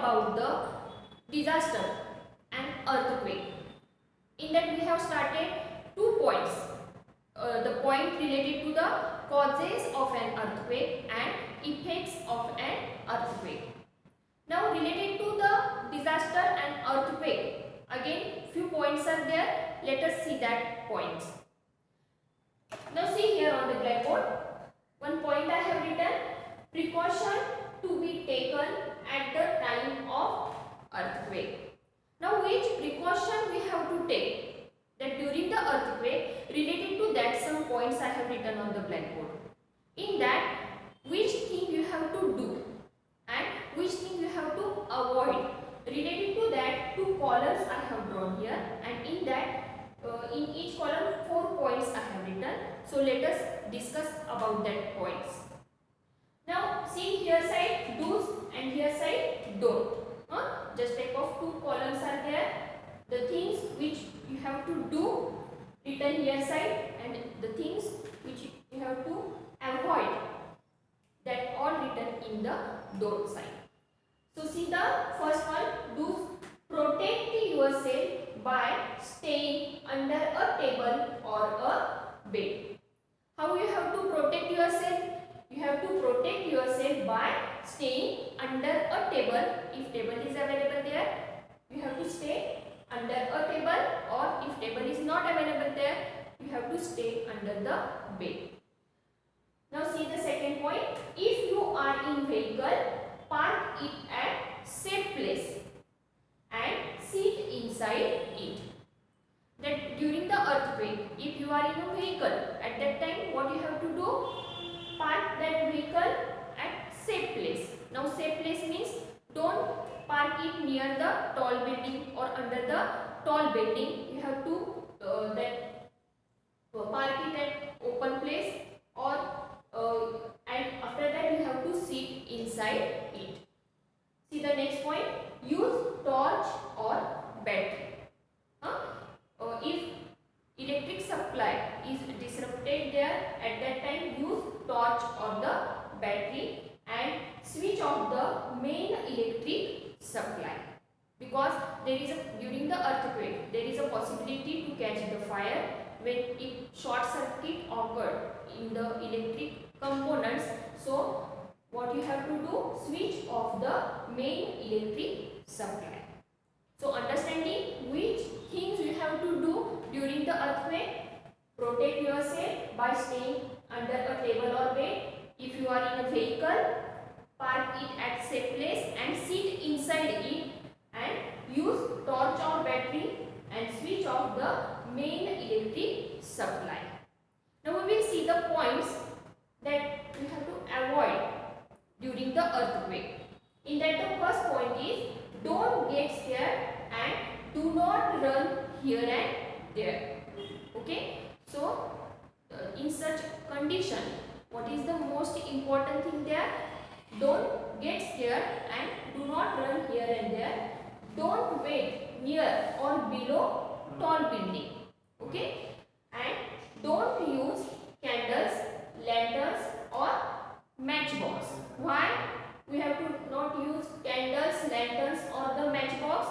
about the disaster and earthquake. In that we have started 2 points. The point related to the causes of an earthquake and effects of an earthquake. Now related to the disaster and earthquake, again few points are there. Let us see that points. Now see here on the blackboard, one point I have written: precaution to be taken at the time of earthquake. Now which precaution we have to take? That during the earthquake, related to that some points I have written on the blackboard. In that, which thing you have to do and which thing you have to avoid. Related to that, 2 columns I have drawn here, and in that in each column 4 points I have written. So let us discuss about that points. Now see here side do's and here side don't. Just type of 2 columns are there. The things which you have to do written here side, and the things which you have to avoid, that all written in the don't side. So see the first one, do protect yourself by staying under a table or a bed. How you have to protect yourself? You have to protect yourself by staying under a table. If table is available there, you have to stay under a table, or if table is not available there, you have to stay under the bed. Now see the second point, if you are in vehicle, park it at safe place and sit inside it. That during the earthquake, if you are in a vehicle, at that time what you have to do? Park that vehicle at safe place. Now safe place means don't park it near the tall building or under the tall building. You have to park it at open place, or and after that you have to sit inside it. See the next point, use torch or battery. If electric supply is disrupted there, at that time use torch or the battery and switch off the main electric supply, because there is during the earthquake there is a possibility to catch the fire when if short circuit occurred in the electric components. So what you have to do, switch off the main electric supply. So understanding which things you have to do during the earthquake: protect yourself by staying under a table or bed. If you are in a vehicle, park it at safe place and sit inside it, and use torch or battery and switch off the main electric supply. Now we will see the points that we have to avoid during the earthquake. In that, the first point is don't get scared and do not run here and there. Okay, so in such condition, what is the most important thing there? Don't get scared and do not run here and there. Don't wait near or below tall building. Okay, and don't use candles, lanterns or matchbox. Why we have to not use candles, lanterns or the matchbox?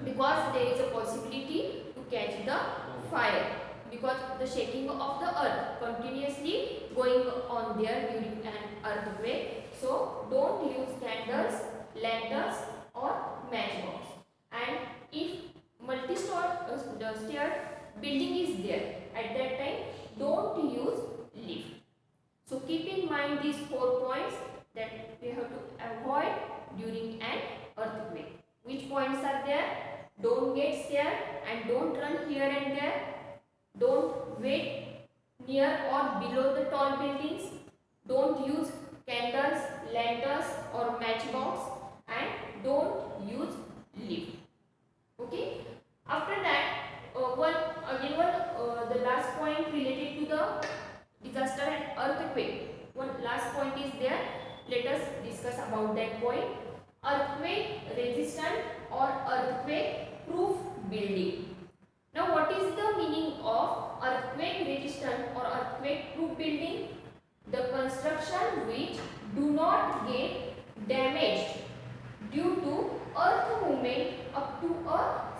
Because there is a possibility to catch the fire, because the shaking of the earth continuously going on there during an earthquake. So don't use candles, lanterns or matchbox. And if multi-story building is there, at that time don't use lift. So keep in mind these 4 points that we have to avoid during an earthquake. Which points are there? Don't get scared and don't run here and there. Don't wait near or below the tall buildings. Don't use candles, lanterns or matchbox, and don't use lift. Okay. After that, the last point related to the disaster and earthquake. One last point is there. Let us discuss about that point. Earthquake resistant or earthquake proof building. Now what is the meaning of earthquake resistant or earthquake proof building? The construction which do not get damaged due to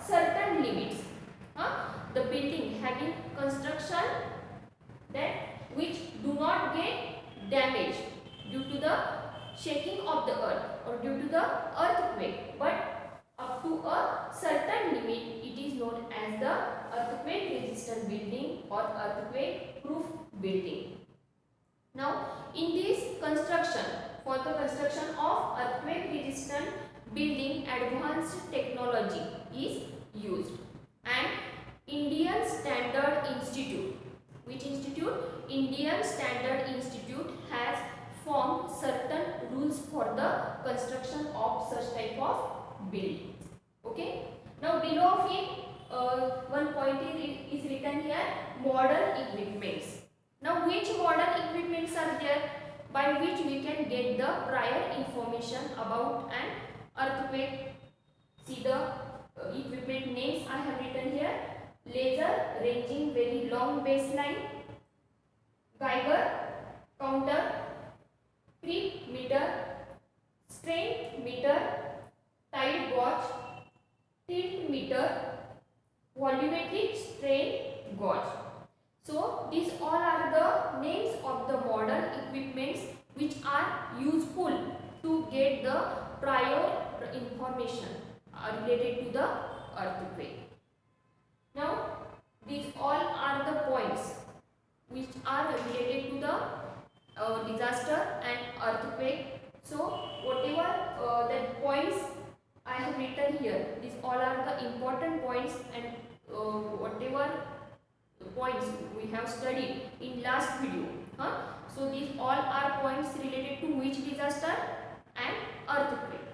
certain limits. The building having construction that which do not get damaged due to the shaking of the earth or due to the earthquake, but up to a certain limit it is known as the earthquake resistant building or earthquake proof building. Now in this construction, for the construction of earthquake resistant building, advanced technology is used, and Indian Standard Institute, which institute? Indian Standard Institute has formed certain rules for the construction of such type of buildings. Okay. Now below of it, one point is written here: modern equipments. Now which modern equipments are there by which we can get the prior information about an earthquake? See the equipment names I have written here: laser ranging very long baseline, Geiger counter, creep meter, strain meter, tide gauge, tilt meter, volumetric strain gauge. So these all are the names of the modern equipments which are useful to get the prior information related to the earthquake. Now these all are the points which are related to the disaster and earthquake. So whatever that points I have written here, these all are the important points, and whatever points we have studied in last video. So these all are points related to which disaster and earthquake.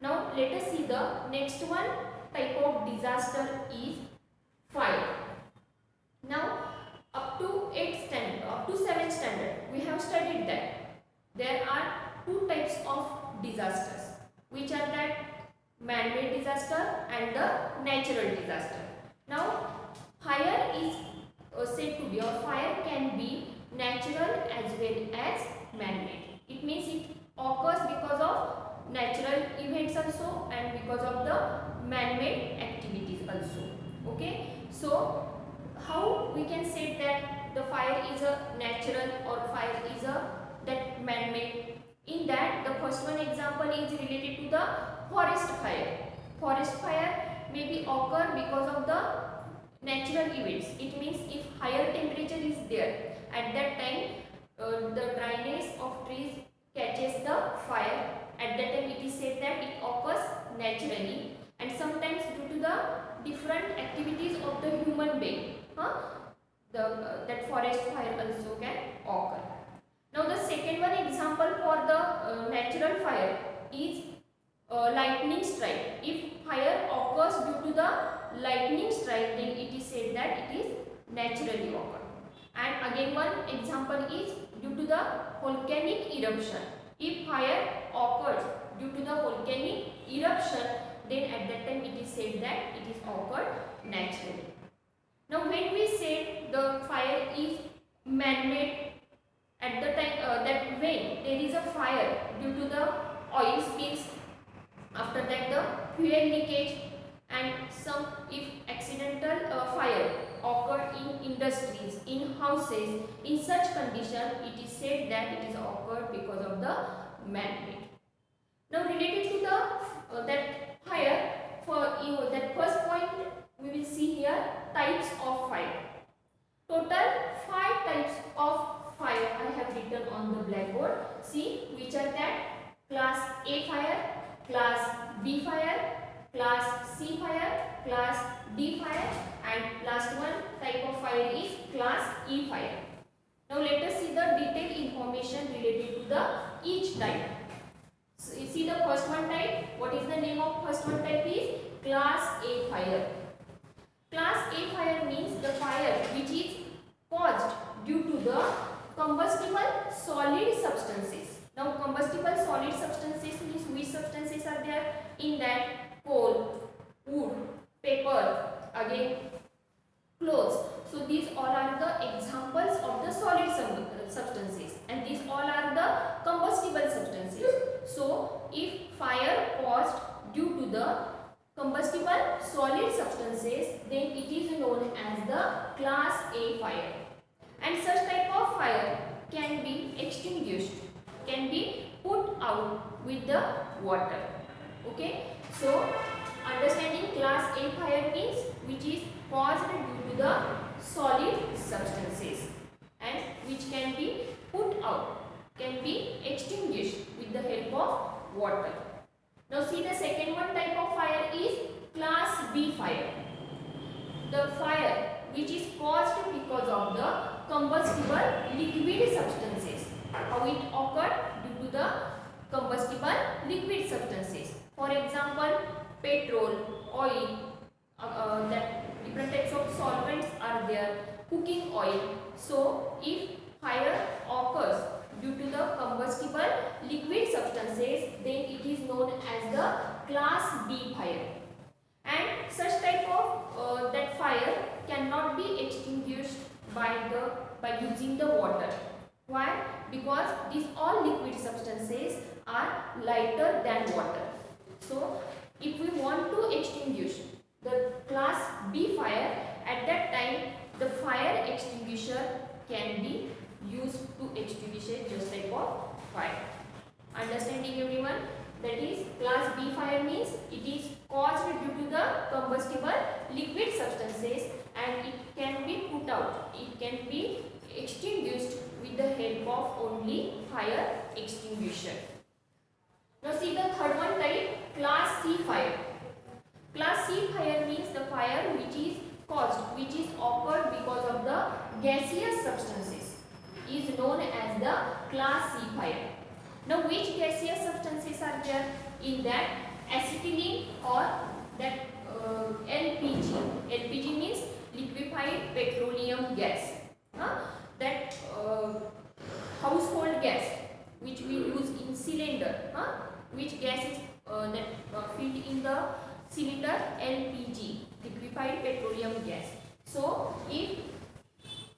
Now let us see the next one type of disaster is fire. Now up to 7th standard we have studied that there are two types of disasters, which are that man-made disaster and the natural disaster. Now fire is said to be, or fire can be natural as well as man-made. It means it occurs because of natural events also and because of the man-made activities also. Okay, so how we can say that the fire is a natural or fire is a that man-made? In that, the first one example is related to the forest fire. Forest fire may be occur because of the natural events. It means if higher temperature is there, at that time the dryness of trees catches the fire. At that time it is said that it occurs naturally, and sometimes due to the different activities of the human being, that forest fire also can occur. Now the second one example for the natural fire is lightning strike. If fire occurs due to the lightning strike, then it is said that it is naturally occur. And again one example is due to the volcanic eruption. If fire occurs due to the volcanic eruption, then at that time it is said that it is occurred naturally. Now when we say the fire is man-made, at the time that when there is a fire due to the oil spills, after that the fuel leakage, and some if accidental fire occurred in industries, in houses, in such condition it is said that it is occurred because of the man-made. Now related to the that fire, for that first point we will see here types of fire. Total 5 types of fire I have written on the blackboard. See which are that: class A fire, class B fire, class C fire, class D fire, and last one type of fire is class E fire. Now let us see the detailed information related to the each type. So you see the first one type. What is the name of first one type is class A fire. Class A fire means the fire which is caused due to the combustible solid substances. Now combustible solid substances means which substances are there? In that coal, wood, paper, again clothes. So these all are the examples of the solid substances, and these all are the combustible substances. So if fire caused due to the combustible solid substances, then it is known as the class A fire. And such type of fire can be extinguished, can be put out with the water. Okay, so understanding class A fire means which is caused due to the solid substances and which can be put out, can be extinguished with the help of water. Now see, the second one type of fire is class B fire. The fire which is caused because of the combustible liquid substances. How it occurred? Due to the combustible liquid substances. For example, petrol, oil, that different types of solvents are there, cooking oil. So if fire occurs due to the combustible liquid substances, then it is known as the class B fire. And such type of that fire cannot be extinguished by using the water. Why? Because these all liquid substances are lighter than water. So if we want to extinguish the class B fire, at that time the fire extinguisher can be used to extinguish just type of fire. Understanding everyone? That is, class B fire means it is caused due to the combustible liquid substances and it can be put out, it can be extinguished with the help of only fire extinguisher. Now see the third one type, class C fire. Class C fire means the fire which is caused, which is occurred because of the gaseous substances, is known as the class C fire. Now which gaseous substances are there? In that, acetylene or that LPG. LPG means liquefied petroleum gas. That household gas which we use in cylinder. Which gas is filled in the cylinder? LPG, liquefied petroleum gas. So if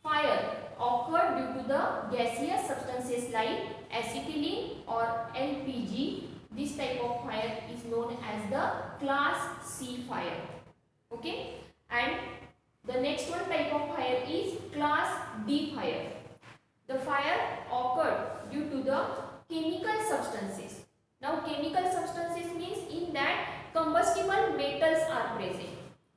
fire occurred due to the gaseous substances like acetylene or LPG, this type of fire is known as the class C fire. Okay, and the next one type of fire is class D fire. The fire occurred due to the chemical substances. Now chemical substances means in that combustible metals are present.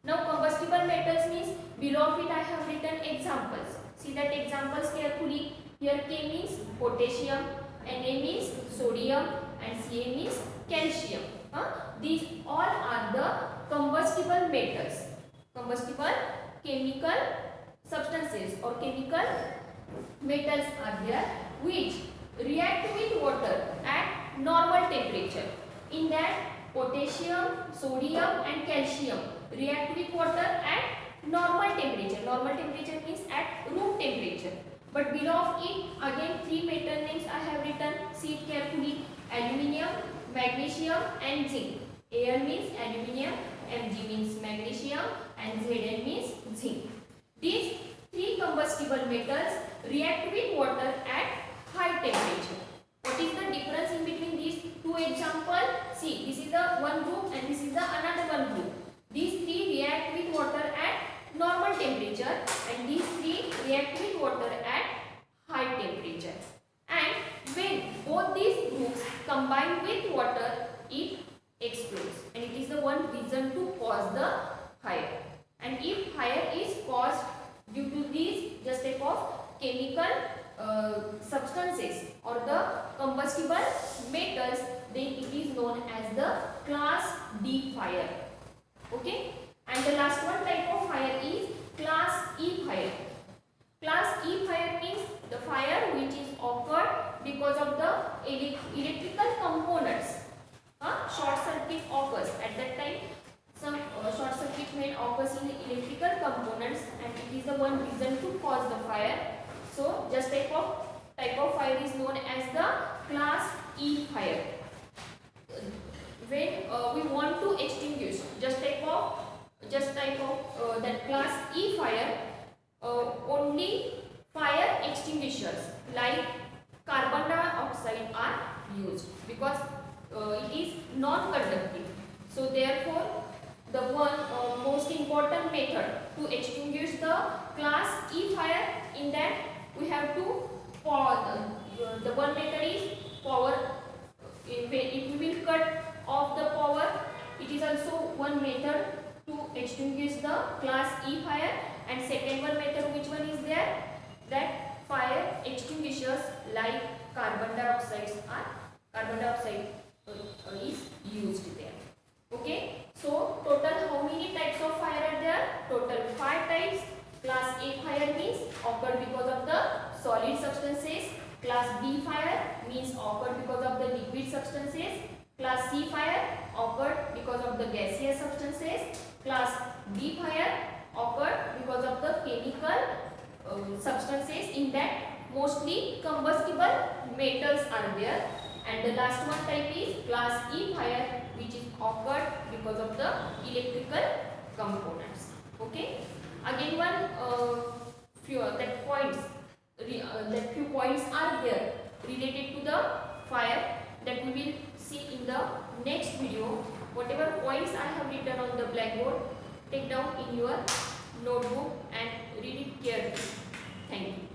Now combustible metals means below it I have written examples. See that examples carefully. Here K means potassium, Na means sodium and Ca means calcium. These all are the combustible metals. Combustible chemical substances or chemical metals are there which react with water at normal temperature. In that, potassium, sodium and calcium react with water at normal temperature. Normal temperature means at room temperature. But below it again three metal names I have written. See it carefully. Aluminium, magnesium and zinc. Al means aluminium, Mg means magnesium and Zn means zinc. These three combustible metals react with water at high temperature. What is the difference in between these two examples? See, this is the one group and this is the another one group. These three react with water at normal temperature and these three react with water at high temperature. And when both these groups combine with water, it explodes. And it is the one reason to cause the fire. And if fire is caused due to these just type of chemical substances or the combustible metals, then it is known as the class D fire. Okay, and the last one type of fire is class E fire. Class E fire means the fire which is occurred because of the electrical components. Short circuit occurs at that time. Some short circuit may occurs in the electrical components and it is the one reason to cause the fire. So just type of fire is known as the class E fire. When we want to extinguish just type of that class E fire, only fire extinguishers like carbon dioxide are used because it is non-conductive. So therefore the one most important method to extinguish the class E fire. In that we have to the one method is power. If we will cut off the power, it is also one method to extinguish the class E fire. And second one method, which one is there, that fire extinguishers like carbon dioxide is used there. Okay, so total how many types of fire are there? Total 5 types. Class A fire means occurred because of the solid substances. Class B fire means occurred because of the liquid substances. Class C fire occurred because of the gaseous substances. Class D fire occurred because of the chemical substances. In that mostly combustible metals are there. And the last one type is class E fire, which is occurred because of the electrical components. Okay. Again, one few points are there related to the fire that we will see in the next video. Whatever points I have written on the blackboard, take down in your notebook and read it carefully. Thank you.